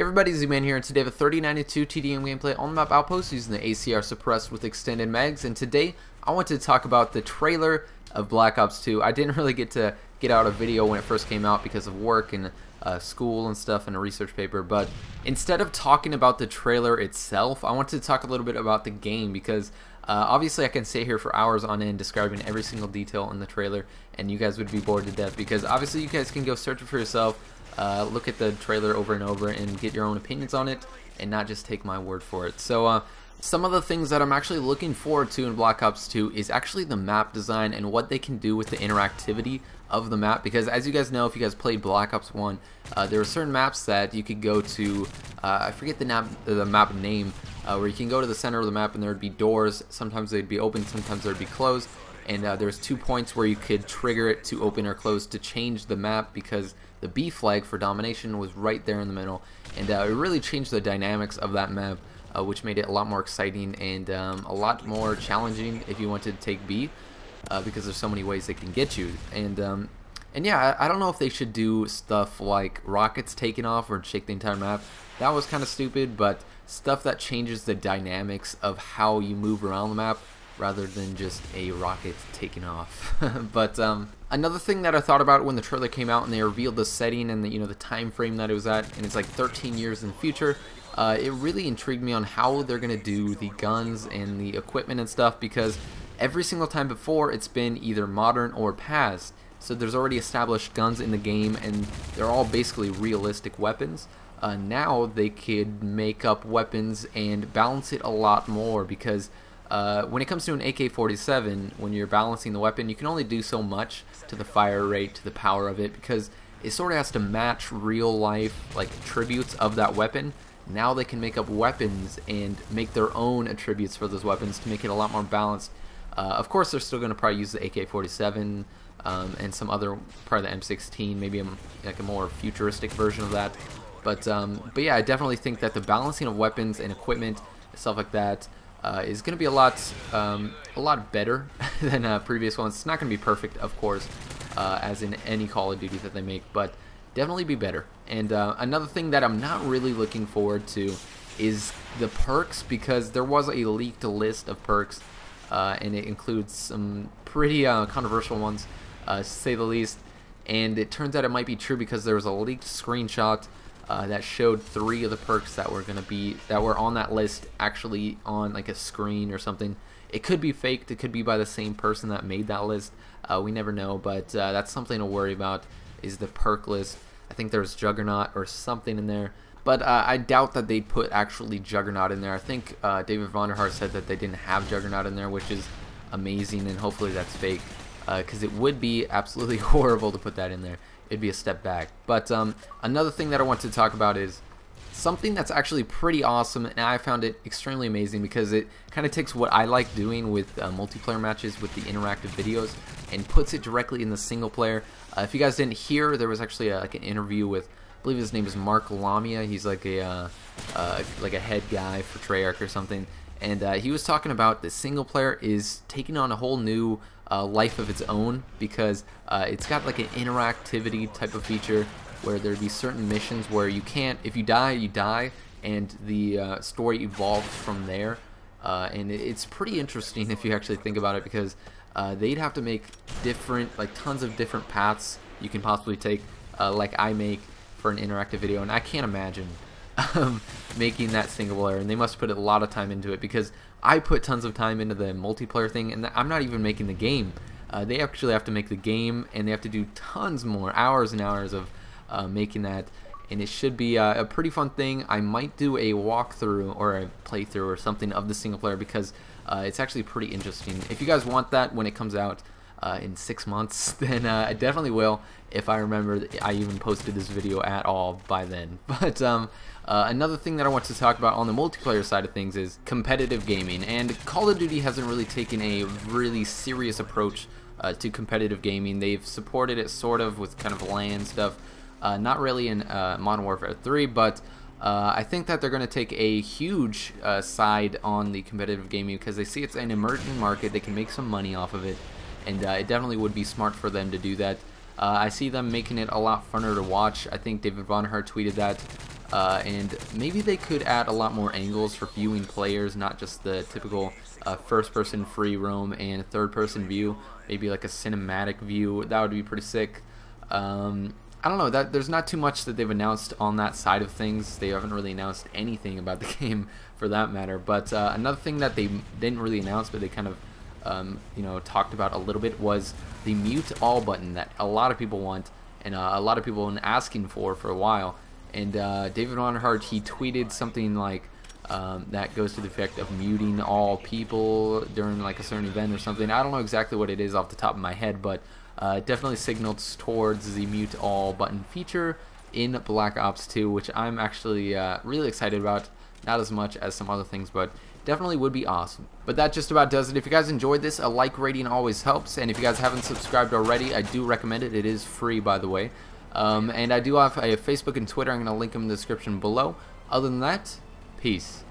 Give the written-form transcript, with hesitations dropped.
Everybody, Z-Man here, and today I have a 3092 TDM gameplay on the map Outpost using the ACR suppressed with extended mags. And today I want to talk about the trailer of Black Ops 2. I didn't really get to get out a video when it first came out because of work and school and stuff and a research paper, but instead of talking about the trailer itself, I wanted to talk a little bit about the game because obviously I can sit here for hours on end describing every single detail in the trailer and you guys would be bored to death, because obviously you guys can go search it for yourself, look at the trailer over and over and get your own opinions on it and not just take my word for it. So some of the things that I'm actually looking forward to in Black Ops 2 is actually the map design and what they can do with the interactivity of the map, because as you guys know, if you guys played Black Ops 1, there were certain maps that you could go to, I forget the map name, where you can go to the center of the map and there would be doors. Sometimes they'd be open, sometimes they'd be closed, and there's 2 points where you could trigger it to open or close to change the map, because the B flag for domination was right there in the middle, and it really changed the dynamics of that map, which made it a lot more exciting and a lot more challenging if you wanted to take B. Because there's so many ways they can get you, and yeah, I don't know if they should do stuff like rockets taking off or shake the entire map. That was kind of stupid, but stuff that changes the dynamics of how you move around the map rather than just a rocket taking off. But another thing that I thought about when the trailer came out and they revealed the setting and the time frame that it was at, and it's like 13 years in the future. It really intrigued me on how they're gonna do the guns and the equipment and stuff, because every single time before it's been either modern or past, so there's already established guns in the game and they're all basically realistic weapons. Now they could make up weapons and balance it a lot more, because when it comes to an AK-47, when you're balancing the weapon, you can only do so much to the fire rate, to the power of it, because it sort of has to match real life like attributes of that weapon. Now they can make up weapons and make their own attributes for those weapons to make it a lot more balanced. Of course, they're still going to probably use the AK-47 and some other, probably the M16, maybe like a more futuristic version of that. But yeah, I definitely think that the balancing of weapons and equipment and stuff like that is going to be a lot better than previous ones. It's not going to be perfect, of course, as in any Call of Duty that they make, but definitely be better. And another thing that I'm not really looking forward to is the perks, because there was a leaked list of perks. And it includes some pretty controversial ones, to say the least. And it turns out it might be true, because there was a leaked screenshot that showed 3 of the perks that were on that list actually on like a screen or something. It could be faked. It could be by the same person that made that list. We never know, but that's something to worry about, is the perk list. I think there's Juggernaut or something in there. But I doubt that they'd put actually Juggernaut in there. I think David Vonderhaar said that they didn't have Juggernaut in there, which is amazing, and hopefully that's fake, because it would be absolutely horrible to put that in there. It'd be a step back. But another thing that I want to talk about is something that's actually pretty awesome, and I found it extremely amazing, because it kind of takes what I like doing with multiplayer matches with the interactive videos and puts it directly in the single player. If you guys didn't hear, there was actually like an interview with, I believe his name is Mark Lamia. He's like a head guy for Treyarch or something, and he was talking about the single player is taking on a whole new life of its own, because it's got like an interactivity type of feature where there'd be certain missions where you can't, if you die, you die, and the story evolves from there. And it's pretty interesting if you actually think about it, because they'd have to make different, like tons of different paths you can possibly take, like I make for an interactive video, and I can't imagine making that single player, and they must put a lot of time into it, because I put tons of time into the multiplayer thing, and I'm not even making the game. They actually have to make the game, and they have to do tons more hours and hours of making that, and it should be a pretty fun thing. I might do a walkthrough or a playthrough or something of the single player, because it's actually pretty interesting. If you guys want that when it comes out in 6 months, then I definitely will, if I remember I even posted this video at all by then. But another thing that I want to talk about on the multiplayer side of things is competitive gaming, and Call of Duty hasn't really taken a really serious approach to competitive gaming. They've supported it sort of with kind of LAN stuff, not really in Modern Warfare 3, but I think that they're going to take a huge side on the competitive gaming, because they see it's an emerging market. They can make some money off of it, and it definitely would be smart for them to do that. I see them making it a lot funner to watch. I think David Vonhart tweeted that. And maybe they could add a lot more angles for viewing players, not just the typical first-person free roam and third-person view. Maybe like a cinematic view. That would be pretty sick. I don't know. There's not too much that they've announced on that side of things. They haven't really announced anything about the game, for that matter. But another thing that they didn't really announce, but they kind of you know, talked about a little bit, was the mute all button that a lot of people want and a lot of people have been asking for a while. And David Vonhart, he tweeted something like that goes to the effect of muting all people during like a certain event or something. I don't know exactly what it is off the top of my head, but definitely signals towards the mute all button feature in Black Ops 2, which I'm actually really excited about. Not as much as some other things, but definitely would be awesome. But that just about does it. If you guys enjoyed this, a like rating always helps, and if you guys haven't subscribed already, I do recommend it. It is free, by the way. And I do have a Facebook and Twitter. I'm going to link them in the description below. Other than that, peace.